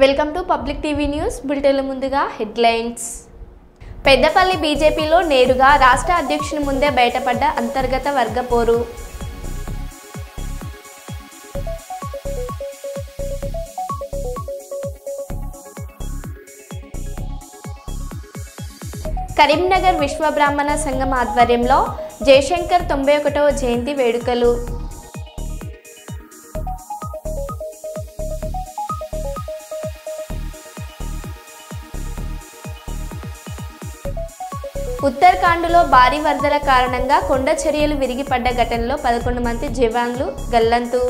Welcome to public TV news బులెటిన్ల ముందుగా headlines. Peddapalli బీజేపీలో నేరుగా రాష్ట్ర అధ్యక్షుని ముందే బయటపడ్డ అంతర్గత వర్గ పోరు. కరీంనగర్ విశ్వ బ్రాహ్మణ సంఘం ఆధ్వర్యంలో జయశంకర్ 91వ జయంతి వేడుకలు. ఉత్తరాఖండ్లో భారీ వరదల కారణంగా కొండ చర్యలు విరిగిపడ్డ ఘటనలో 11 మంది జవాన్లు గల్లంతు.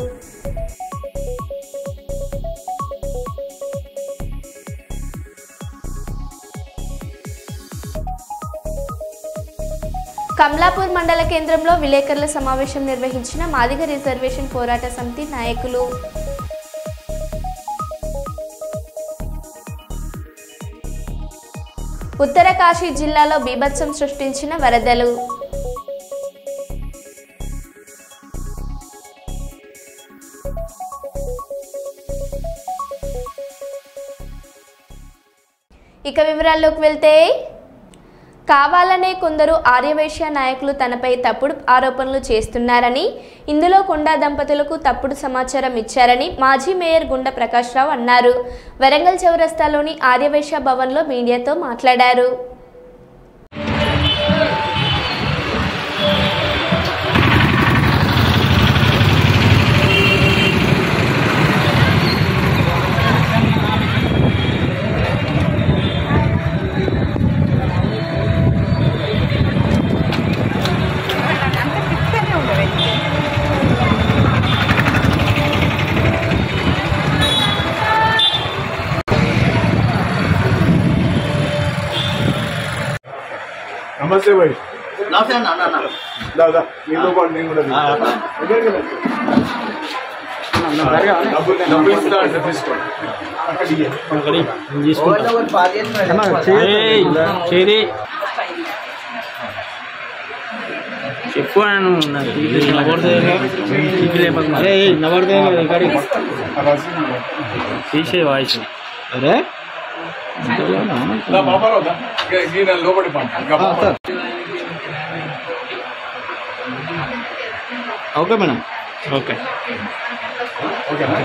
కమలాపూర్ మండల కేంద్రంలో విలేకరుల సమావేశం నిర్వహించిన మాదిగ రిజర్వేషన్ పోరాట సమితి నాయకులు. ఉత్తరకాశీ జిల్లాలో బీభత్సం సృష్టించిన వరదలు. ఇక వివరాల్లోకి వెళ్తే, కావాలనే కొందరు ఆర్యవైశ్య నాయకులు తనపై తప్పుడు ఆరోపణలు చేస్తున్నారని, ఇందులో కొండా దంపతులకు తప్పుడు సమాచారం ఇచ్చారని మాజీ మేయర్ గుండా ప్రకాశ్రావు అన్నారు. వరంగల్ చౌరస్తాలోని ఆర్యవైశ్య భవన్లో మీడియాతో మాట్లాడారు. नमस्ते भाई। नमस्ते ना ना ना दादा नीलो पाट नहीं కూడా డబ్బులు ఇస్తా అంటే తీసుకోండి అక్కడికి తీసుకోండి ఓవర్ పార్యన్ చేది చెప్పు అను నవరదే తీసే వాయిస్ అరే బాబారావు లోపడి పంట ఓకే మేడం ఓకే ఓకేనా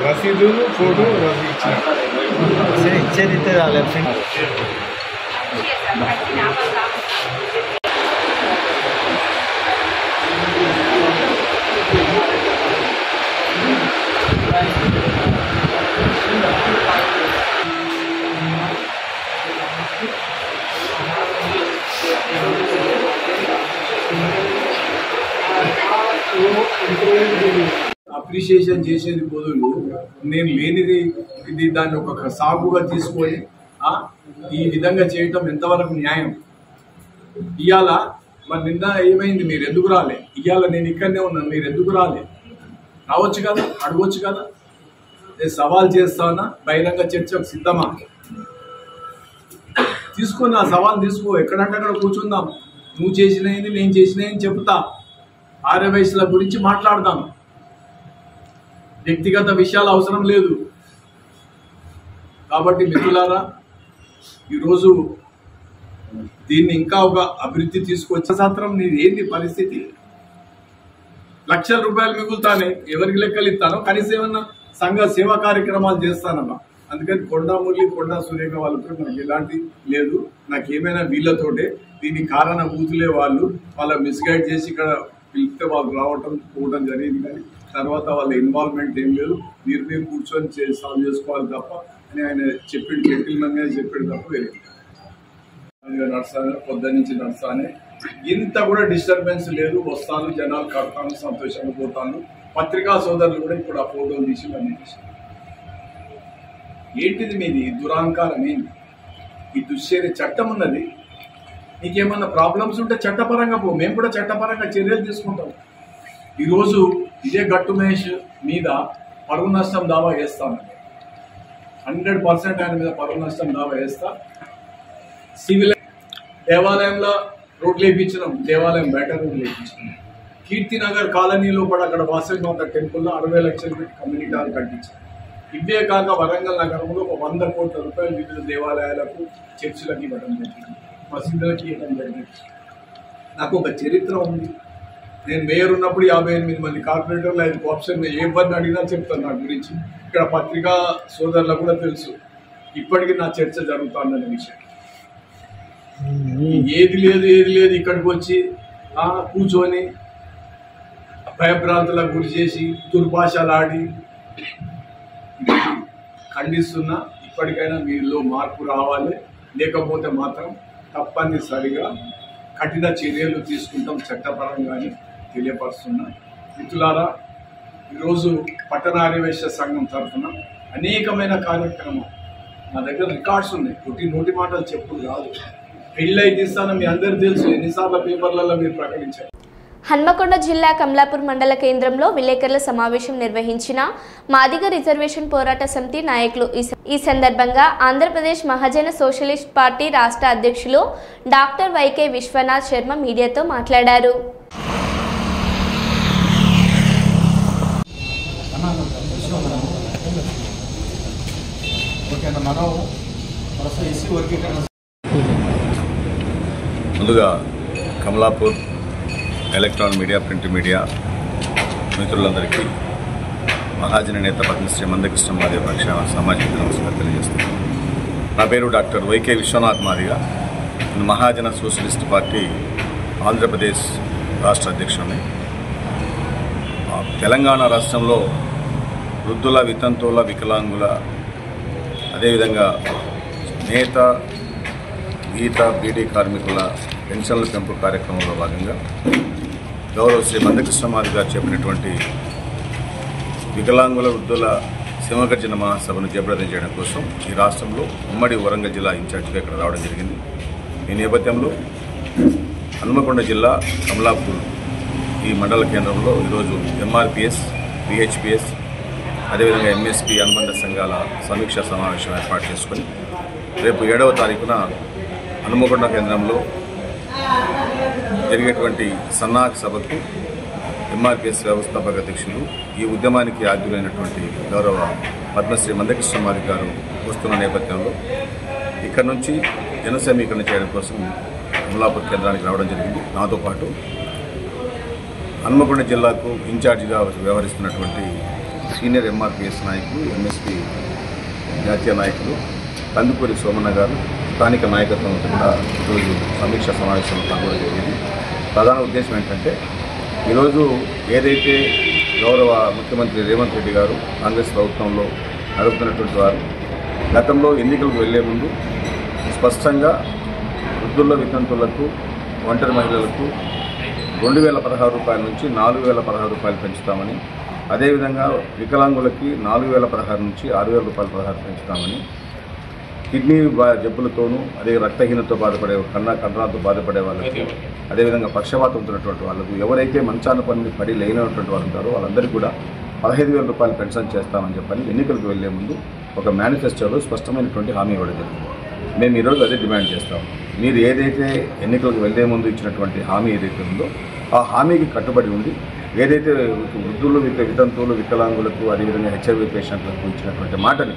రసీదు ఫోటో ఇచ్చేది లెఫ్ట్ అప్రిషియేషన్ చేసేది బదులు నేను లేనిది ఇది దాన్ని ఒక సాగుగా తీసుకొని ఈ విధంగా చేయటం ఎంతవరకు న్యాయం? ఇవాళ మరి నిన్న ఏమైంది? మీరు ఎందుకు రాలే? ఇవాళ నేను ఇక్కడనే ఉన్నాను, మీరు ఎందుకు రాలే? రావచ్చు కదా, అడగవచ్చు కదా. నేను సవాల్ చేస్తానా, బహిరంగ చర్చకు సిద్ధమా? తీసుకొని ఆ సవాల్ తీసుకో, ఎక్కడంటే అక్కడ కూర్చుందాం. నువ్వు చేసినది నేను చేసినది చెప్తా, ఆర్యవైశ్యుల గురించి మాట్లాడదాం. వ్యక్తిగత విషయాలు అవసరం లేదు. కాబట్టి మిత్రులారా, ఈరోజు దీన్ని ఇంకా ఒక అభివృద్ధి తీసుకొచ్చే శాస్త్రం నీది ఏంటి పరిస్థితి? లక్షల రూపాయలు మిగులుతానే, ఎవరికి లెక్కలు ఇస్తానో, కనీసం ఏమన్నా సంఘ సేవా కార్యక్రమాలు చేస్తానమ్మా. అందుకని కొండా మురళి, కొండా సురేఖ వాళ్ళతో నాకు ఎలాంటి లేదు. నాకేమైనా వీళ్ళతోటే దీనికి కారణభూతులే వాళ్ళు. వాళ్ళ మిస్గైడ్ చేసి ఇక్కడ పిలిస్తే వాళ్ళు రావటం పోవడం జరిగింది, కానీ తర్వాత వాళ్ళ ఇన్వాల్వ్మెంట్ ఏం లేదు. మీరు కూర్చొని సాల్వ్ చేసుకోవాలి తప్ప అని ఆయన చెప్పాడు, జెంటిల్మెన్గా చెప్పాడు తప్ప వేరే నడుస్తాను. పొద్దున్న నుంచి నడుస్తానే, ఇంత కూడా డిస్టర్బెన్స్ లేదు. వస్తాను, జనాలు కడతాను, సంతోషంగా పోతాను. పత్రికా సోదరులు కూడా ఇప్పుడు ఆ ఫోటోలు తీసి అన్ని తీసాను. ఏంటిది మీది దురహంకారం ఏంటి? ఈ దుశ్చర్య చట్టం ఉన్నది. నీకేమన్నా ప్రాబ్లమ్స్ ఉంటే చట్టపరంగా పో, మేము కూడా చట్టపరంగా చర్యలు తీసుకుంటాం. ఈరోజు ఇదే గట్టు మహేష్ మీద పరువు నష్టం దావా వేస్తాను. 100% ఆయన మీద పరువు నష్టం దావా వేస్తా. సివిల్ దేవాలయంలో రోడ్లు వేయించినాం, దేవాలయం బయట రోడ్లు వేయించినాం. కీర్తినగర్ కాలనీలో కూడా అక్కడ వాసవిమాత టెంపుల్లో 60 లక్షలు పెట్టి కమ్యూనిటీ హాల్ కట్టించారు. ఇవే కాక వరంగల్ నగరంలో 100 కోట్ల రూపాయలు వివిధ దేవాలయాలకు, చర్చిలకు ఇవ్వడం జరిగింది, మసీదులకి ఇవ్వడం జరిగింది. నాకు ఒక చరిత్ర ఉంది. నేను మేయర్ ఉన్నప్పుడు 58 మంది కార్పొరేటర్లు, 5 ఆప్షన్ ఎవరిని అడిగినా చెప్తాను నా గురించి. ఇక్కడ పత్రికా సోదరులకు కూడా తెలుసు, ఇప్పటికీ నా చర్చ జరుగుతుందనే విషయం. ఏది లేదు ఇక్కడికి వచ్చి కూర్చొని భయభ్రాంతులకు గురి చేసి దుర్భాషలాడి ఖండిస్తున్నా. ఇప్పటికైనా మీలో మార్పు రావాలి, లేకపోతే మాత్రం తప్పనిసరిగా కఠిన చర్యలు తీసుకుంటాం చట్టపరంగానే తెలియపరుస్తున్నా. మిత్రులారా, ఈరోజు పట్టణ ఆర్యవైశ్య సంఘం తరఫున అనేకమైన కార్యక్రమాలు నా దగ్గర రికార్డ్స్ ఉన్నాయి. నోటి మాటలు చెప్పుడు కాదు. పెళ్ళి అయితే ఇస్తానని మీ అందరూ తెలుసు, ఎన్నిసార్లు పేపర్లలో మీరు ప్రకటించారు. హన్మకొండ జిల్లా కమలాపూర్ మండల కేంద్రంలో విలేకరుల సమావేశం నిర్వహించిన మాదిగ రిజర్వేషన్ పోరాట సమితి నాయకులు. ఈ సందర్భంగా ఆంధ్రప్రదేశ్ మహాజన సోషలిస్ట్ పార్టీ రాష్ట్ర అధ్యక్షులు డాక్టర్ వైకే విశ్వనాథ్ శర్మ మీడియాతో మాట్లాడారు. ముందుగా Kamalapur electronic media, print media మిత్రులందరికీ మహాజన నేత పద్మశ్రీ మందకృష్ణ మాదిగ పక్షాన సామాజిక నమస్కారం తెలియజేస్తున్నాను. నా పేరు doctor VK Vishwanath Madiga. Mahajana socialist party Andhra Pradesh రాష్ట్ర అధ్యక్షుడిని. తెలంగాణ రాష్ట్రంలో వృద్ధుల, వితంతువుల, వికలాంగుల, అదేవిధంగా నేత, గీత, బీడీ కార్మికుల పెన్షన్ల పెంపు కార్యక్రమంలో భాగంగా గౌరవ శ్రీ మందకృష్ణ మాదిగ గారు చెప్పినటువంటి వికలాంగుల, వృద్ధుల సింహగర్జన మహాసభను జయప్రదం చేయడం కోసం ఈ రాష్ట్రంలో ఉమ్మడి వరంగల్ జిల్లా ఇన్ఛార్జిగా ఇక్కడ రావడం జరిగింది. ఈ నేపథ్యంలో హన్మకొండ జిల్లా కమలాపూర్ ఈ మండల కేంద్రంలో ఈరోజు ఎంఆర్పిఎస్, విహెచ్పిఎస్, అదేవిధంగా ఎంఎస్పి అనుబంధ సంఘాల సమీక్షా సమావేశం ఏర్పాటు చేసుకుని రేపు 7వ తారీఖున హన్మకొండ కేంద్రంలో జరిగేటువంటి సన్నాహక సభకు ఎంఆర్పిఎస్ వ్యవస్థాపక అధ్యక్షులు, ఈ ఉద్యమానికి ఆద్యులైనటువంటి గౌరవ పద్మశ్రీ మందకృష్ణ మాదిగ గారు వస్తున్న నేపథ్యంలో ఇక్కడ నుంచి జన సమీకరణ చేయడం కోసం కమలాపూర్ కేంద్రానికి రావడం జరిగింది. నాతో పాటు హన్మకొండ జిల్లాకు ఇన్ఛార్జిగా వ్యవహరిస్తున్నటువంటి సీనియర్ ఎంఆర్పిఎస్ నాయకులు, ఎంఎస్పి జాతీయ నాయకులు కందుకూరి సోమన్న గారు, స్థానిక నాయకత్వం కూడా ఈరోజు సమీక్షా సమావేశంలో పాల్గొనడం జరిగింది. ప్రధాన ఉద్దేశం ఏంటంటే, ఈరోజు ఏదైతే గౌరవ ముఖ్యమంత్రి రేవంత్ రెడ్డి గారు కాంగ్రెస్ ప్రభుత్వంలో నడుపుతున్నటువంటి వారు గతంలో ఎన్నికలకు వెళ్లే ముందు స్పష్టంగా వృద్ధుల, వితంతులకు, ఒంటరి మహిళలకు 2016 రూపాయల నుంచి 4016 రూపాయలు పెంచుతామని, అదేవిధంగా వికలాంగులకి 4016 నుంచి 6000 రూపాయలు 16 పెంచుతామని, కిడ్నీ జబ్బులతోనూ, అదే రక్తహీనతతో బాధపడే, కండరాలతో బాధపడే వాళ్ళకి, అదేవిధంగా పక్షవాతం ఉంటున్నటువంటి వాళ్ళకు, ఎవరైతే మంచాన పడి లేనటువంటి వాళ్ళు ఉంటారో వాళ్ళందరికీ కూడా 15,000 రూపాయలు పెన్షన్ చేస్తామని చెప్పని ఎన్నికలకు వెళ్లే ముందు ఒక మేనిఫెస్టోలో స్పష్టమైనటువంటి హామీ ఇవ్వడం జరిగింది. మేము ఈరోజు అదే డిమాండ్ చేస్తాం. మీరు ఏదైతే ఎన్నికలకు వెళ్లే ముందు ఇచ్చినటువంటి హామీ ఏదైతే ఉందో ఆ హామీకి కట్టుబడి ఉండి, ఏదైతే వృద్ధులు, వితంతువులు, వికలాంగులకు, అదేవిధంగా హెచ్ఐవి పేషెంట్లకు ఇచ్చినటువంటి మాటని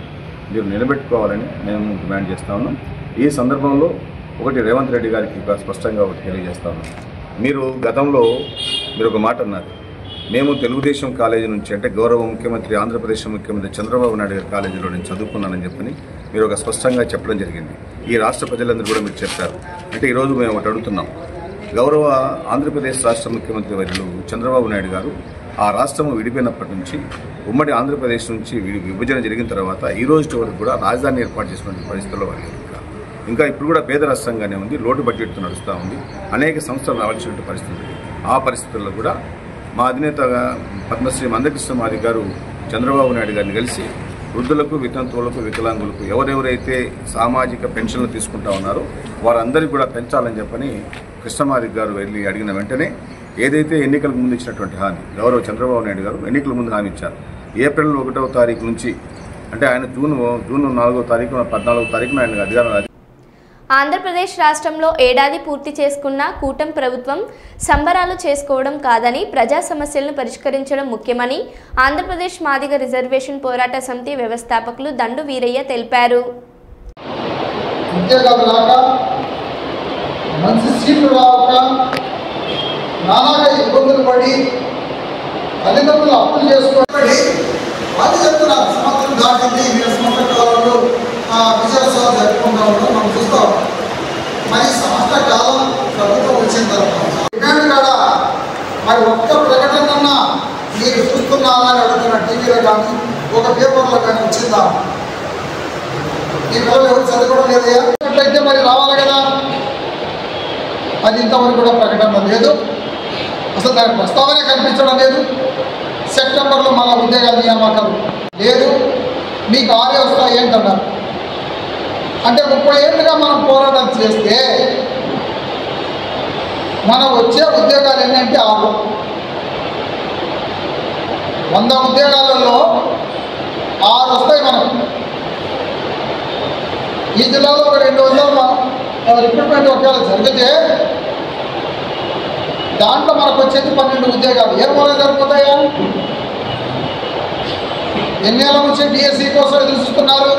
మీరు నిలబెట్టుకోవాలని మేము డిమాండ్ చేస్తా ఉన్నాం. ఈ సందర్భంలో ఒకటి రేవంత్ రెడ్డి గారికి స్పష్టంగా ఒకటి తెలియజేస్తా ఉన్నాం. మీరు గతంలో ఒక మాట అన్నారు, మేము తెలుగుదేశం కాలేజీ నుంచి, అంటే గౌరవ ముఖ్యమంత్రి, ఆంధ్రప్రదేశ్ ముఖ్యమంత్రి చంద్రబాబు నాయుడు గారి కాలేజీలో నేను చదువుకున్నానని చెప్పని మీరు ఒక స్పష్టంగా చెప్పడం జరిగింది. ఈ రాష్ట్ర ప్రజలందరూ కూడా మీరు చెప్పారు. అంటే ఈరోజు మేము ఒకటి అడుగుతున్నాం, గౌరవ ఆంధ్రప్రదేశ్ రాష్ట్ర ముఖ్యమంత్రి వర్యులు చంద్రబాబు నాయుడు గారు ఆ రాష్ట్రం విడిపోయినప్పటి నుంచి, ఉమ్మడి ఆంధ్రప్రదేశ్ నుంచి విభజన జరిగిన తర్వాత ఈ రోజు వరకు కూడా రాజధాని ఏర్పాటు చేసినటువంటి పరిస్థితుల్లో వాళ్ళు ఇంకా ఇప్పుడు కూడా పేద రాష్ట్రంగానే ఉంది, లోటు బడ్జెట్తో నడుస్తూ ఉంది, అనేక సంస్థలు రావాల్సినటువంటి పరిస్థితులు. ఆ పరిస్థితుల్లో కూడా మా అధినేత పద్మశ్రీ మందకృష్ణ మాదిగ గారు చంద్రబాబు నాయుడు గారిని కలిసి వృద్ధులకు, వితంతువులకు, వికలాంగులకు ఎవరెవరైతే సామాజిక పెన్షన్లు తీసుకుంటా ఉన్నారో వారందరికీ కూడా పెంచాలని చెప్పని కృష్ణమాదిక్ గారు వెళ్ళి అడిగిన వెంటనే ఏదైతే ఎన్నికలకు ముందు ఇచ్చినటువంటి హామీ గౌరవ చంద్రబాబు నాయుడు గారు ఎన్నికల ముందు హామీ ఇచ్చారు. ఏప్రిల్ 1వ తారీఖు నుంచి అంటే ఆయన జూన్ 4వ తారీఖున 14వ తారీఖున ఆయన అధికారం. ఆంధ్రప్రదేశ్ రాష్ట్రంలో ఏడాది పూర్తి చేసుకున్న కూటమి ప్రభుత్వం సంబరాలు చేసుకోవడం కాదని ప్రజా సమస్యలను పరిష్కరించడం ముఖ్యమని ఆంధ్రప్రదేశ్ మాదిగ రిజర్వేషన్ పోరాట సమితి వ్యవస్థాపకులు దండు వీరయ్య తెలిపారు. మంచి సీట్లు రాక నానాగా ఇబ్బందులు పడి తల్లిదండ్రులు అప్పులు చేసుకొని వాళ్ళు చెప్తున్నారు సంవత్సరం దాటింది మీరు సంవత్సర కాలంలో విజయోత్సవాలు జరుపుకుంటా ఉండడం మనం చూస్తూ ఉంటాం. మరి సంవత్సర కాలం ప్రభుత్వం వచ్చిన తర్వాత డిమాండ్ కూడా మరి ఒక్క ప్రకటన మీరు చూస్తున్నారా అని అడుగుతున్న టీవీలో కానీ ఒక పేపర్లో కానీ వచ్చిందా? ఈ పిల్లలు ఎవరు చదువుకోవడం లేదైతే మరి రావాలి కదా. అది ఇంతవరకు కూడా ప్రకటన లేదు, అసలు దాని ప్రస్తావనే కనిపించడం లేదు. సెప్టెంబర్లో మళ్ళీ ఉద్యోగాల నియామకాలు లేదు, మీకు 6 వస్తాయి ఏంటన్నారు. అంటే 30 ఏళ్ళుగా మనం పోరాటం చేస్తే మనం వచ్చే ఉద్యోగాలు ఏంటంటే 6. 100 ఉద్యోగాలలో 6 వస్తాయి మనకు. ఈ జిల్లాలో ఒక 200 రిక్రూట్మెంట్ ఒకవేళ జరిగితే దాంట్లో మనకు వచ్చేది 12 ఉద్యోగాలు. ఏ మూలంగా సరిపోతాయా? ఎన్నేళ్ళ నుంచి డిఎస్సి కోసం ఎదురు చూస్తున్నారు.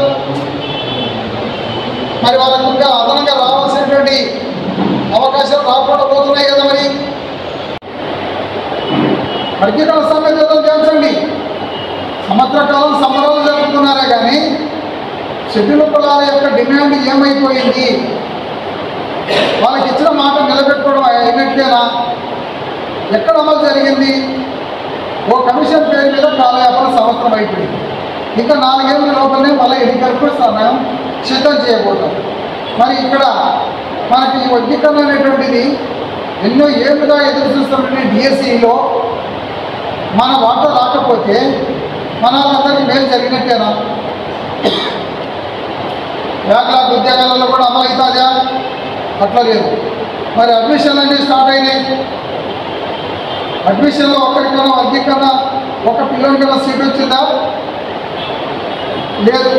మరి వాళ్ళకు ఇంకా అదనంగా రావాల్సినటువంటి అవకాశాలు రాకుండా పోతున్నాయి కదా. మరి వర్గీకరణ సమ్మెతో చేర్చండి. సంవత్సర కాలం సంబరాలు జరుపుతున్నారే కానీ షెడ్యూల్ కులాల యొక్క డిమాండ్ ఏమైపోయింది? వాళ్ళకి ఇచ్చిన మాట నిలబెట్టుకోవడం అయినట్లేనా? ఎక్కడ అమలు జరిగింది? ఓ కమిషన్ పేరు మీద కాలయాపన సంవత్సరం అయిపోయింది. ఇంకా 4 ఏళ్ళ లోపలనే మళ్ళీ ఎన్నికలకు సమయం సిద్ధం చేయబోతాం. మరి ఇక్కడ మనకి ఈ వర్గీకరణ అనేటువంటిది ఎన్నో ఏళ్ళుగా ఎదురు చూస్తున్నటువంటి డిఎస్సిలో మన వాటా రాకపోతే మనందరికీ మేలు జరిగినట్టేనా? బ్యాక్లాగ్ ఉద్యోగాలలో కూడా అమలు అవుతుందా? అట్లా లేదు. మరి అడ్మిషన్లు అన్నీ స్టార్ట్ అయినాయి. అడ్మిషన్లో ఒక్కరికన్నా వర్గీకరణ ఒక పిల్లలకన్నా సీట్ వచ్చిందా? లేదు.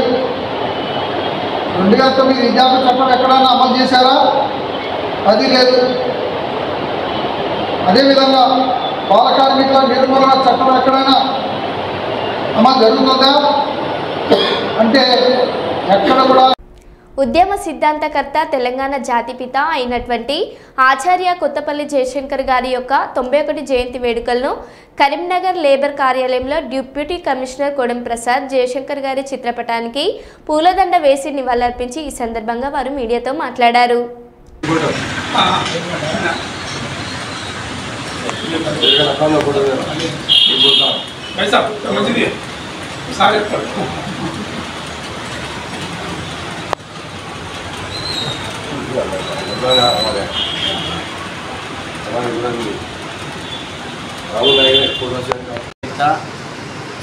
2009 విద్యార్థి చట్టం ఎక్కడైనా అమలు చేశారా? అది లేదు. అదేవిధంగా బాల కార్మికుల నిర్మూలన చట్టం ఎక్కడైనా అమలు జరుగుతుందా అంటే ఎక్కడ కూడా. ఉద్యమ సిద్ధాంతకర్త తెలంగాణ జాతిపిత అయినటువంటి ఆచార్య కొత్తపల్లి జయశంకర్ గారి యొక్క 91 జయంతి వేడుకలను కరీంనగర్ లేబర్ కార్యాలయంలో డిప్యూటీ కమిషనర్ కొడం ప్రసాద్ జయశంకర్ గారి చిత్రపటానికి పూలదండ వేసి నివాళులర్పించి ఈ సందర్భంగా వారు మీడియాతో మాట్లాడారు.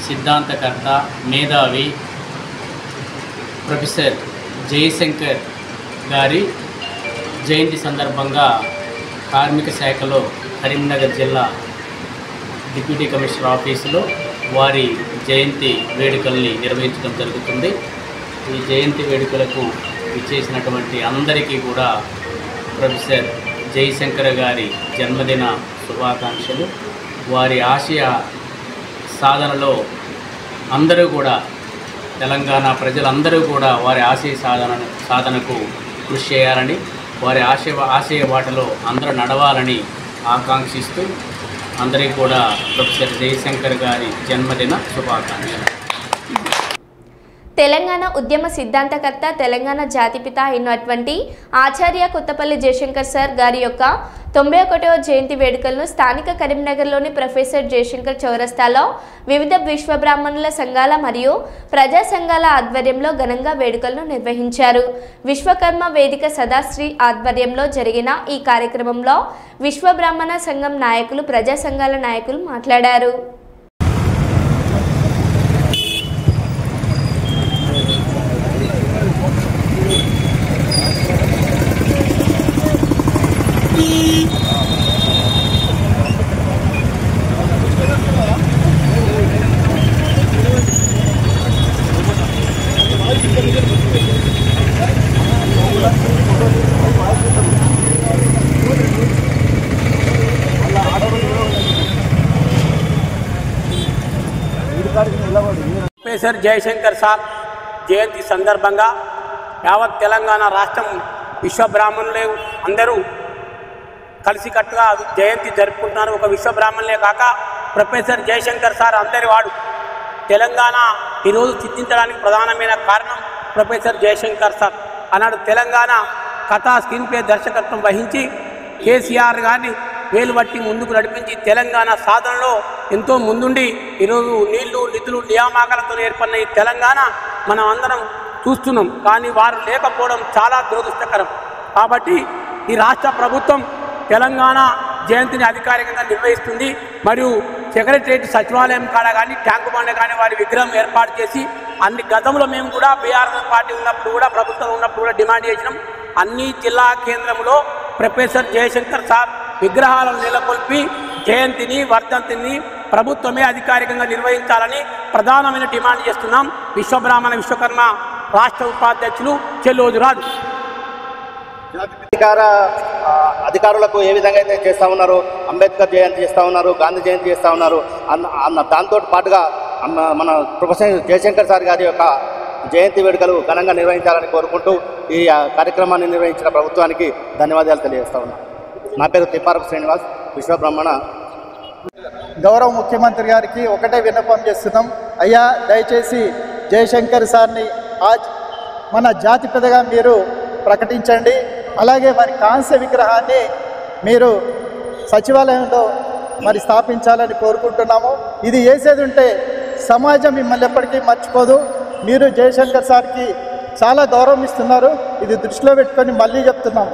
సిద్ధాంతకర్త మేధావి ప్రొఫెసర్ జయశంకర్ గారి జయంతి సందర్భంగా కార్మిక శాఖలో కరీంనగర్ జిల్లా డిప్యూటీ కమిషనర్ ఆఫీసులో వారి జయంతి వేడుకల్ని నిర్వహించడం జరుగుతుంది. ఈ జయంతి వేడుకలకు ఇచ్చేసినటువంటి అందరికీ కూడా ప్రొఫెసర్ జయశంకర్ గారి జన్మదిన శుభాకాంక్షలు. వారి ఆశయ సాధనలో అందరూ కూడా తెలంగాణ ప్రజలందరూ కూడా వారి ఆశయ సాధనకు కృషి చేయాలని, వారి ఆశయ బాటలో అందరూ నడవాలని ఆకాంక్షిస్తూ అందరికీ కూడా ప్రొఫెసర్ జయశంకర్ గారి జన్మదిన శుభాకాంక్షలు. తెలంగాణ ఉద్యమ సిద్ధాంతకర్త తెలంగాణ జాతిపిత అయినటువంటి ఆచార్య కొత్తపల్లి జయశంకర్ సార్ గారి యొక్క 91వ జయంతి వేడుకలను స్థానిక కరీంనగర్లోని ప్రొఫెసర్ జయశంకర్ చౌరస్తాలో వివిధ విశ్వబ్రాహ్మణుల సంఘాల మరియు ప్రజా సంఘాల ఆధ్వర్యంలో ఘనంగా వేడుకలను నిర్వహించారు. విశ్వకర్మ వేదిక సదాశ్రీ ఆధ్వర్యంలో జరిగిన ఈ కార్యక్రమంలో విశ్వబ్రాహ్మణ సంఘం నాయకులు, ప్రజా సంఘాల నాయకులు మాట్లాడారు. ప్రొఫెసర్ జయశంకర్ సార్ జయంతి సందర్భంగా యావత్ తెలంగాణ రాష్ట్రం విశ్వబ్రాహ్మణులు అందరూ కలిసికట్టుగా జయంతి జరుపుకుంటున్నారు. ఒక విశ్వబ్రాహ్మణులే కాక ప్రొఫెసర్ జయశంకర్ సార్ అందరి వాడు. తెలంగాణ ఈరోజు చింతించడానికి ప్రధానమైన కారణం ప్రొఫెసర్ జయశంకర్ సార్. ఆనాడు తెలంగాణ కథా స్క్రీన్ ప్లే దర్శకత్వం వహించి కేసీఆర్ గారిని వేలు బట్టి ముందుకు నడిపించి తెలంగాణ సాధనలో ఎంతో ముందుండి ఈరోజు నీళ్లు నిధులు నియామకాలతో ఏర్పడిన ఈ తెలంగాణ మనం అందరం చూస్తున్నాం. కానీ వారు లేకపోవడం చాలా దురదృష్టకరం. కాబట్టి ఈ రాష్ట్ర ప్రభుత్వం తెలంగాణ జయంతిని అధికారికంగా నిర్వహిస్తుంది. మరియు సెక్రటరియట్ సచివాలయం కాడ కానీ ట్యాంకు బండ కానీ వారి విగ్రహం ఏర్పాటు చేసి అన్ని గతంలో మేము కూడా బీఆర్ఎస్ పార్టీ ఉన్నప్పుడు కూడా ప్రభుత్వం ఉన్నప్పుడు కూడా డిమాండ్ చేసినాం. అన్ని జిల్లా కేంద్రంలో ప్రొఫెసర్ జయశంకర్ సార్ విగ్రహాలను నెలకొల్పి జయంతిని వర్ధంతిని ప్రభుత్వమే అధికారికంగా నిర్వహించాలని ప్రధానమైన డిమాండ్ చేస్తున్నాం. విశ్వబ్రాహ్మణ విశ్వకర్మ రాష్ట్ర ఉపాధ్యక్షులు చెల్లోజురాజు. అధికారులకు ఏ విధంగా అయితే చేస్తూ ఉన్నారు, అంబేద్కర్ జయంతి చేస్తూ ఉన్నారు, గాంధీ జయంతి చేస్తూ ఉన్నారు, దాంతో పాటుగా మన ప్రొఫెసర్ జయశంకర్ సార్ గారి యొక్క జయంతి వేడుకలు ఘనంగా నిర్వహించాలని కోరుకుంటూ ఈ కార్యక్రమాన్ని నిర్వహించిన ప్రభుత్వానికి ధన్యవాదాలు తెలియజేస్తా ఉన్నాను. నా పేరు తిప్పారపు శ్రీనివాస్, విశ్వబ్రహ్మణ. గౌరవ ముఖ్యమంత్రి గారికి ఒకటే విన్నపం చేస్తున్నాం. అయ్యా, దయచేసి జయశంకర్ సార్ని మన జాతిపితగా మీరు ప్రకటించండి. అలాగే వారి కాంస్య విగ్రహాన్ని మీరు సచివాలయంలో మరి స్థాపించాలని కోరుకుంటున్నాము. ఇది చేసేది ఉంటే సమాజం మిమ్మల్ని ఎప్పటికీ మర్చిపోదు. మీరు జయశంకర్ సార్కి చాలా గౌరవం ఇస్తున్నారు. ఇది దృష్టిలో పెట్టుకొని మళ్ళీ చెప్తున్నాం.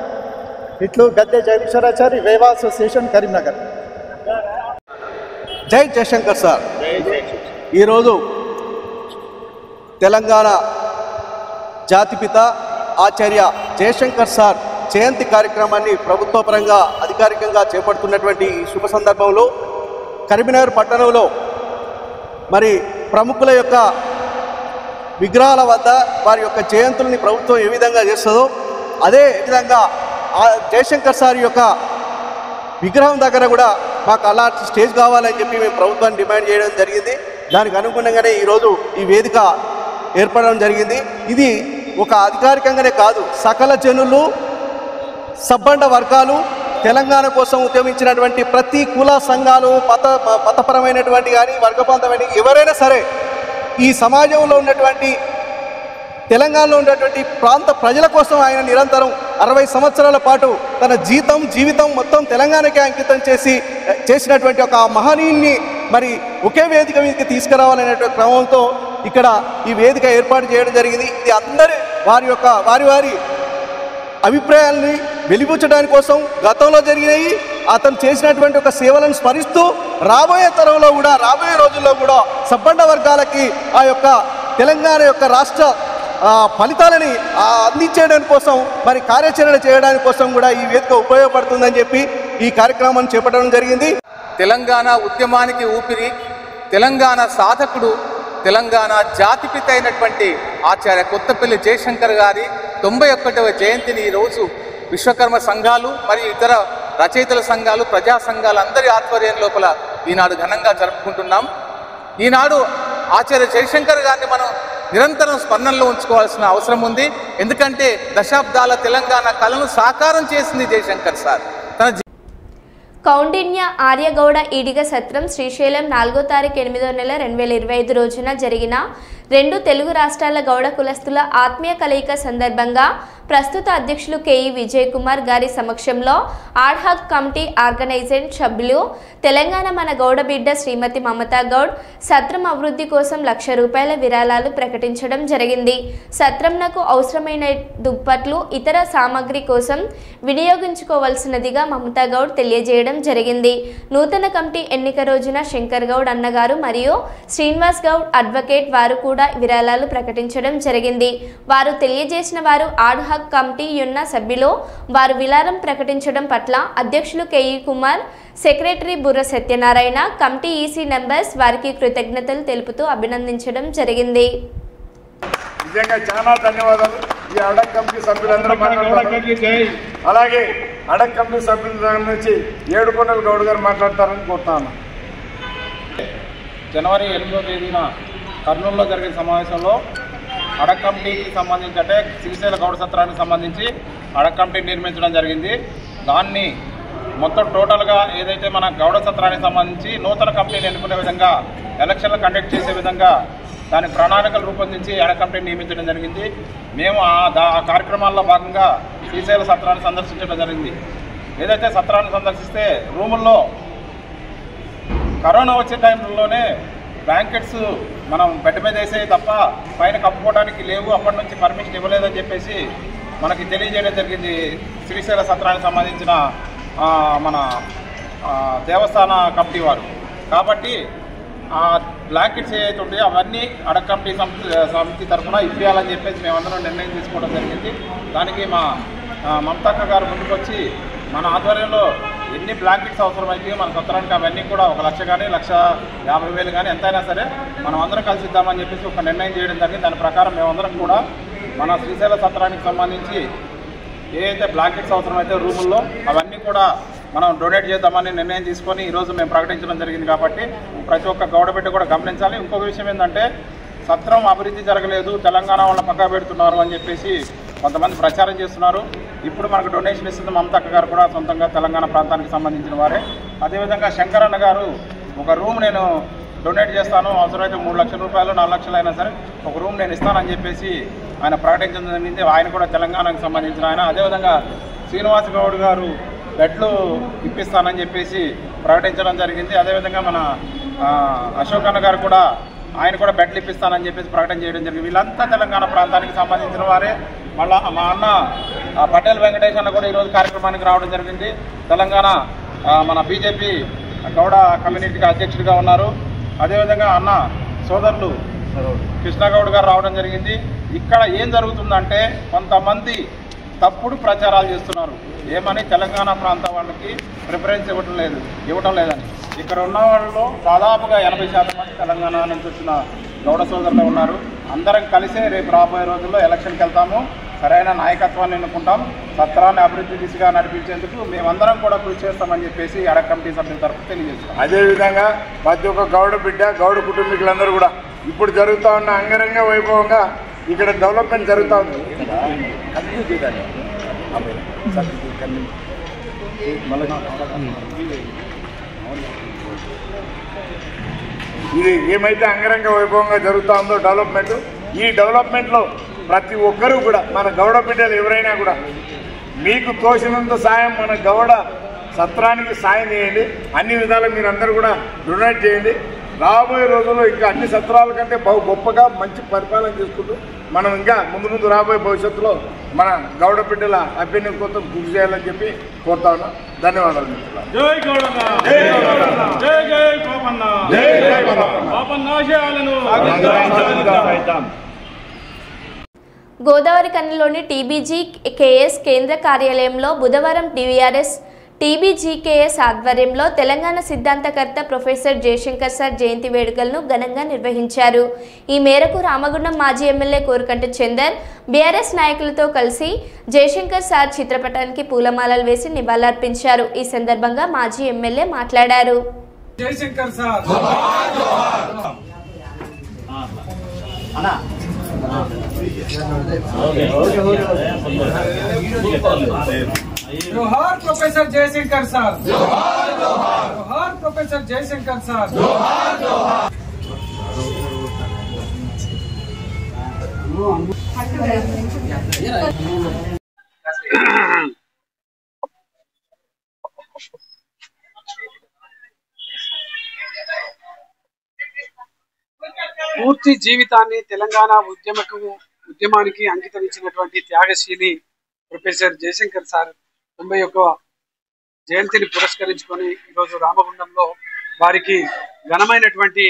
ఇట్లు గద్దె జగదీశ్వరాచారి, వేవా అసోసియేషన్, కరీంనగర్. జై జయశంకర్ సార్. ఈరోజు తెలంగాణ జాతిపిత ఆచార్య జయశంకర్ సార్ జయంతి కార్యక్రమాన్ని ప్రభుత్వ పరంగా అధికారికంగా చేపడుతున్నటువంటి ఈ శుభ సందర్భంలో కరీంనగర్ పట్టణంలో మరి ప్రముఖుల యొక్క విగ్రహాల వద్ద వారి యొక్క జయంతుల్ని ప్రభుత్వం ఏ విధంగా చేస్తుందో అదే విధంగా జయశంకర్ సార్ యొక్క విగ్రహం దగ్గర కూడా మాకు అలాంటి స్టేజ్ కావాలని చెప్పి మేము ప్రభుత్వాన్ని డిమాండ్ చేయడం జరిగింది. దానికి అనుగుణంగానే ఈరోజు ఈ వేదిక ఏర్పడడం జరిగింది. ఇది ఒక అధికారికంగానే కాదు, సకల జనులు, సబ్బండ వర్గాలు, తెలంగాణ కోసం ఉద్యమించినటువంటి ప్రతి కుల సంఘాలు, మతపరమైనటువంటి కానీ వర్గబంధమైన ఎవరైనా సరే ఈ సమాజంలో ఉన్నటువంటి తెలంగాణలో ఉన్నటువంటి ప్రాంత ప్రజల కోసం ఆయన నిరంతరం 60 సంవత్సరాల పాటు తన జీవితం మొత్తం తెలంగాణకే అంకితం చేసినటువంటి ఒక మహనీయుని మరి ఒకే వేదిక మీదకి తీసుకురావాలనేటువంటి క్రమంతో ఇక్కడ ఈ వేదిక ఏర్పాటు చేయడం జరిగింది. ఇది అందరి వారి అభిప్రాయాలని వెలిబుచ్చడానికి కోసం గతంలో జరిగినాయి అతను చేసినటువంటి ఒక సేవలను స్మరిస్తూ రాబోయే తరంలో కూడా రాబోయే రోజుల్లో కూడా సబ్బండ వర్గాలకి ఆ యొక్క తెలంగాణ యొక్క రాష్ట్ర ఫలితాలని అందించడం కోసం మరి కార్యాచరణ చేయడానికి కోసం కూడా ఈ వేదిక ఉపయోగపడుతుందని చెప్పి ఈ కార్యక్రమాన్ని చేపట్టడం జరిగింది. తెలంగాణ ఉద్యమానికి ఊపిరి, తెలంగాణ సాధకుడు, తెలంగాణ జాతిపిత అయినటువంటి ఆచార్య కొత్తపల్లి జయశంకర్ గారి 91వ జయంతిని ఈరోజు విశ్వకర్మ సంఘాలు మరియు ఇతర రచయితల సంఘాలు, ప్రజా సంఘాలు అందరి ఆధ్వర్యం లోపల ఈనాడు ఘనంగా జరుపుకుంటున్నాం. ఈనాడు ఆచార్య జయశంకర్ గారిని మనం నిరంతరం స్మరణలో ఉంచుకోవాల్సిన అవసరం ఉంది. ఎందుకంటే దశాబ్దాల తెలంగాణ కళను సాకారం చేసింది జయశంకర్ సార్. కౌండిన్య ఆర్యగౌడ ఈడిగ సత్రం శ్రీశైలం 4వ తారీఖు 8వ నెల 2025 రోజున జరిగిన 2 తెలుగు రాష్ట్రాల గౌడ కులస్తుల ఆత్మీయ కలయిక సందర్భంగా ప్రస్తుత అధ్యక్షులు కేఈ విజయ్ కుమార్ గారి సమక్షంలో ఆడ్హాక్ కమిటీ ఆర్గనైజేషన్ సభ్యులు తెలంగాణ మన గౌడ బిడ్డ శ్రీమతి మమతా గౌడ్ సత్రం అభివృద్ధి కోసం ₹1,00,000 విరాళాలు ప్రకటించడం జరిగింది. సత్రంనకు అవసరమైన దుప్పట్లు ఇతర సామాగ్రి కోసం వినియోగించుకోవాల్సినదిగా మమతా గౌడ్ తెలియజేయడం జరిగింది. నూతన కమిటీ ఎన్నిక రోజున శంకర్ గౌడ్ అన్నగారు మరియు శ్రీనివాస్ గౌడ్ అడ్వకేట్ వారు కూడా విరాళాలు ప్రకటించడం జరిగింది. వారు తెలియజేసిన వారు ఆడ్హాక్ కమిటీ ఉన్న సభ్యులు వారు విరాళం ప్రకటించడం పట్ల అధ్యక్షులు కేఈ కుమార్, సెక్రటరీ బుర్ర సత్యనారాయణ, కమిటీ ఈసీ మెంబర్స్ వారికి కృతజ్ఞతలు తెలుపుతూ అభినందించడం జరిగింది. నిజంగా చాలా ధన్యవాదాలు. ఈ అడక్ కమిటీ సభ్యులందరూ అలాగే అడక్ కమిటీ సభ్యుల నుంచి ఏడుకొండల గౌడ్ గారు మాట్లాడతారని కోరుతాను. జనవరి 8వ తేదీన కర్నూలులో జరిగిన సమావేశంలో అడక్ కమిటీకి సంబంధించి అంటే శ్రీశైల గౌడ సత్రానికి సంబంధించి అడక్ కమిటీ నిర్మించడం జరిగింది. దాన్ని మొత్తం టోటల్గా ఏదైతే మన గౌడ సత్రానికి సంబంధించి నూతన కమిటీని ఎన్నుకునే విధంగా ఎలక్షన్లు కండక్ట్ చేసే విధంగా దాని ప్రణాళికలు రూపొందించి అడక్ కమిటీని నియమించడం జరిగింది. మేము ఆ కార్యక్రమాల్లో భాగంగా శ్రీశైల సత్రాన్ని సందర్శించడం జరిగింది. ఏదైతే సత్రాన్ని సందర్శిస్తే రూముల్లో కరోనా వచ్చే టైంలోనే బ్లాంకెట్స్ మనం బెడ్ మీద వేసే తప్ప పైన కప్పుకోవడానికి లేవు, అప్పటి నుంచి పర్మిషన్ ఇవ్వలేదని చెప్పేసి మనకి తెలియజేయడం జరిగింది శ్రీశైల సత్రానికి సంబంధించిన మన దేవస్థాన కమిటీ వారు. కాబట్టి ఆ బ్లాంకెట్స్ ఏవైతే ఉంటాయో అవన్నీ అడక్ కమిటీ సమితి తరఫున ఇప్పించాలని చెప్పేసి మేమందరం నిర్ణయం తీసుకోవడం జరిగింది. దానికి మా మమతక్క గారు ముందుకొచ్చి మన ఆధ్వర్యంలో ఎన్ని బ్లాంకెట్స్ అవసరమైతే మన సత్రానికి అవన్నీ కూడా 1 లక్ష కానీ 1,50,000 కానీ ఎంతైనా సరే మనం అందరం కలిసి ఇద్దామని చెప్పేసి ఒక నిర్ణయం చేయడం జరిగింది. దాని ప్రకారం మేమందరం కూడా మన శ్రీశైల సత్రానికి సంబంధించి ఏదైతే బ్లాంకెట్స్ అవసరమైతే రూముల్లో అవన్నీ కూడా మనం డొనేట్ చేద్దామని నిర్ణయం తీసుకొని ఈరోజు మేము ప్రకటించడం జరిగింది. కాబట్టి ప్రతి ఒక్క గౌడబిడ్డ కూడా గమనించాలి. ఇంకొక విషయం ఏంటంటే సత్రం అభివృద్ధి జరగలేదు, తెలంగాణ వాళ్ళ పక్కా పెడుతున్నారు అని చెప్పేసి కొంతమంది ప్రచారం చేస్తున్నారు. ఇప్పుడు మనకు డొనేషన్ ఇస్తుంది మమతక్క గారు కూడా సొంతంగా తెలంగాణ ప్రాంతానికి సంబంధించిన వారే. అదేవిధంగా శంకరన్న గారు ఒక రూమ్ నేను డొనేట్ చేస్తాను, అవసరమైతే 3 లక్షల రూపాయలు 4 లక్షలు అయినా సరే ఒక రూమ్ నేను ఇస్తానని చెప్పేసి ఆయన ప్రకటించడం జరిగింది. ఆయన కూడా తెలంగాణకు సంబంధించిన ఆయన. అదేవిధంగా శ్రీనివాస గౌడ్ గారు బెడ్లు ఇప్పిస్తానని చెప్పేసి ప్రకటించడం జరిగింది. అదేవిధంగా మన అశోక్ అన్న గారు కూడా ఆయన కూడా బెడ్లు ఇప్పిస్తానని చెప్పేసి ప్రకటన చేయడం జరిగింది. వీళ్ళంతా తెలంగాణ ప్రాంతానికి సంబంధించిన వారే. మళ్ళా మా అన్న పటేల్ వెంకటేష్ అన్న కూడా ఈరోజు కార్యక్రమానికి రావడం జరిగింది. తెలంగాణ మన బీజేపీ గౌడ కమ్యూనిటీకి అధ్యక్షుడిగా ఉన్నారు. అదేవిధంగా అన్న సోదరులు కృష్ణగౌడ్ గారు రావడం జరిగింది. ఇక్కడ ఏం జరుగుతుందంటే కొంతమంది తప్పుడు ప్రచారాలు చేస్తున్నారు. ఏమని తెలంగాణ ప్రాంత వాళ్ళకి ప్రిఫరెన్స్ ఇవ్వటం లేదని. ఇక్కడ ఉన్న వాళ్ళలో దాదాపుగా 80% మంది తెలంగాణ నుంచి వచ్చిన గౌడ సోదరులు ఉన్నారు. అందరం కలిసే రేపు రాబోయే రోజుల్లో ఎలక్షన్కి వెళ్తాము, సరైన నాయకత్వాన్ని ఎన్నుకుంటాం, సత్రాన్ని అభివృద్ధి దిశగా నడిపించేందుకు మేమందరం కూడా కృషి చేస్తామని చెప్పేసి అడక్ కమిటీ సభ్యుల తరఫున తెలియజేస్తాం. అదేవిధంగా ప్రతి ఒక్క గౌడ బిడ్డ గౌడ కుటుంబీకులందరూ కూడా ఇప్పుడు జరుగుతూ ఉన్న అంగరంగ వైభవంగా ఇక్కడ డెవలప్మెంట్ జరుగుతూ ఉంది. ఇది ఏమైతే అంగరంగ వైభవంగా జరుగుతూ ఉందో డెవలప్మెంట్, ఈ డెవలప్మెంట్లో ప్రతి ఒక్కరూ కూడా మన గౌడ బిడ్డలు ఎవరైనా కూడా మీకు తోచినంత సాయం మన గౌడ సత్రానికి సాయం చేయండి. అన్ని విధాలు మీరందరూ కూడా డొనేట్ చేయండి. రాబోయే రోజుల్లో ఇంకా అన్ని సత్రాల కంటే బహు గొప్పగా మంచి పరిపాలన చేసుకుంటూ మనం ఇంకా ముందు రాబోయే భవిష్యత్తులో మన గౌడ బిడ్డల అభ్యున్నతి కోసం కృషి చేయాలని చెప్పి కోరుతా ఉన్నాం. ధన్యవాదాలు. జై గౌడన్న, జై గౌడన్న, జై జై పాపన్న, జై జై పాపన్న ఆశయాలను గోదావరి కనిలోని టీబీజీకేఎస్ కేంద్ర కార్యాలయంలో బుధవారం టీవీఆర్ఎస్ టీబీజీకేఎస్ ఆధ్వర్యంలో తెలంగాణ సిద్ధాంతకర్త ప్రొఫెసర్ జయశంకర్ సార్ జయంతి వేడుకలను ఘనంగా నిర్వహించారు. ఈ మేరకు రామగుండం మాజీ ఎమ్మెల్యే కోరుకంటి చందర్ బీఆర్ఎస్ నాయకులతో కలిసి జయశంకర్ సార్ చిత్రపటానికి పూలమాలలు వేసి నివాళులర్పించారు. ఈ సందర్భంగా మాజీ ఎమ్మెల్యే మాట్లాడారు. జయశంకర్ సార్ जोहार प्रोफेसर जयशंकर साहब, जोहार जोहार, जोहार प्रोफेसर जयशंकर साहब, जोहार जोहार। పూర్తి జీవితాన్ని తెలంగాణ ఉద్యమానికి అంకితం ఇచ్చినటువంటి త్యాగశీలి ప్రొఫెసర్ జయశంకర్ సార్ 91వ జయంతిని పురస్కరించుకొని ఈరోజు రామగుండంలో వారికి ఘనమైనటువంటి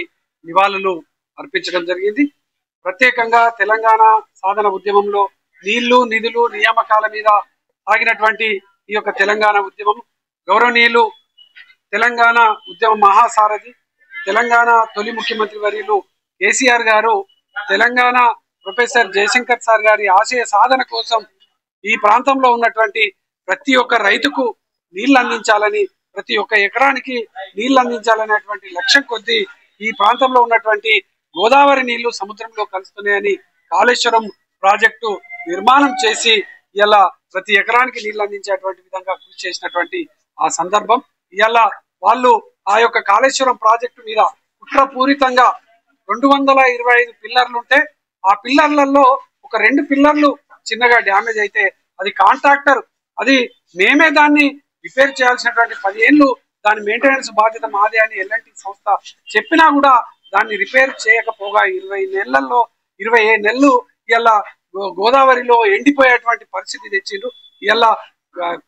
నివాళులు అర్పించడం జరిగింది. ప్రత్యేకంగా తెలంగాణ సాధన ఉద్యమంలో నీళ్లు నిధులు నియామకాల మీద సాగినటువంటి ఈ యొక్క తెలంగాణ ఉద్యమం గౌరవనీయులు తెలంగాణ ఉద్యమ మహాసారథి తెలంగాణ తొలి ముఖ్యమంత్రి వర్యులు కేసీఆర్ గారు తెలంగాణ ప్రొఫెసర్ జయశంకర్ సార్ గారి ఆశయ సాధన కోసం ఈ ప్రాంతంలో ఉన్నటువంటి ప్రతి ఒక్క రైతుకు నీళ్లు అందించాలని, ప్రతి ఒక్క ఎకరానికి నీళ్లు అందించాలనేటువంటి లక్ష్యం కొద్దీ ఈ ప్రాంతంలో ఉన్నటువంటి గోదావరి నీళ్లు సముద్రంలో కలుస్తున్నాయని కాళేశ్వరం ప్రాజెక్టు నిర్మాణం చేసి ఇలా ప్రతి ఎకరానికి నీళ్లు అందించేటువంటి విధంగా కృషి చేసినటువంటి ఆ సందర్భం. ఇలా వాళ్ళు ఆ యొక్క కాళేశ్వరం ప్రాజెక్టు మీద కుట్రపూరితంగా 225 పిల్లర్లు ఉంటే ఆ పిల్లర్లలో ఒక 2 పిల్లర్లు చిన్నగా డ్యామేజ్ అయితే అది కాంట్రాక్టర్, అది మేమే దాన్ని రిపేర్ చేయాల్సినటువంటి 10 ఏళ్ళు దాని మెయింటెనెన్స్ బాధ్యత మాదే అని ఎల్ఎన్టీ సంస్థ చెప్పినా కూడా దాన్ని రిపేర్ చేయకపోగా 21 నెలలు ఇలా గోదావరిలో ఎండిపోయేటువంటి పరిస్థితి తెచ్చిండ్రు. ఇలా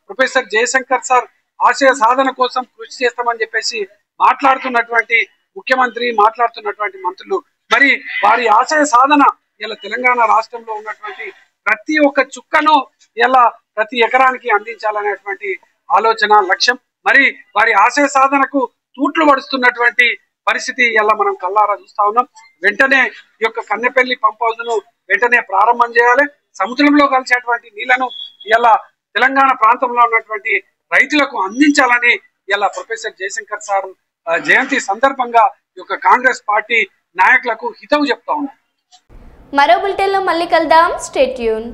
ప్రొఫెసర్ జయశంకర్ సార్ ఆశయ సాధన కోసం కృషి చేస్తామని చెప్పేసి మాట్లాడుతున్నటువంటి ముఖ్యమంత్రి, మాట్లాడుతున్నటువంటి మంత్రులు, మరి వారి ఆశయ సాధన ఇలా తెలంగాణ రాష్ట్రంలో ఉన్నటువంటి ప్రతి ఒక్క చుక్కను ఇలా ప్రతి ఎకరానికి అందించాలనేటువంటి ఆలోచన, లక్ష్యం. మరి వారి ఆశయ సాధనకు తూట్లు పడుస్తున్నటువంటి పరిస్థితి ఇలా మనం కల్లారా చూస్తా ఉన్నాం. వెంటనే ఈ యొక్క కన్నెపల్లి పంప్ హౌస్ ను వెంటనే ప్రారంభం చేయాలి. సముద్రంలో కలిసేటువంటి నీళ్లను ఇలా తెలంగాణ ప్రాంతంలో ఉన్నటువంటి రైతులకు అందించాలని ఇలా ప్రొఫెసర్ జయశంకర్ సార్ జయంతి సందర్భంగా ఈ యొక్క కాంగ్రెస్ పార్టీ నాయకులకు హితవు చెప్తా ఉన్నాం. మరో బులెటిన్లో మళ్ళీ కలుద్దాం. Stay tune.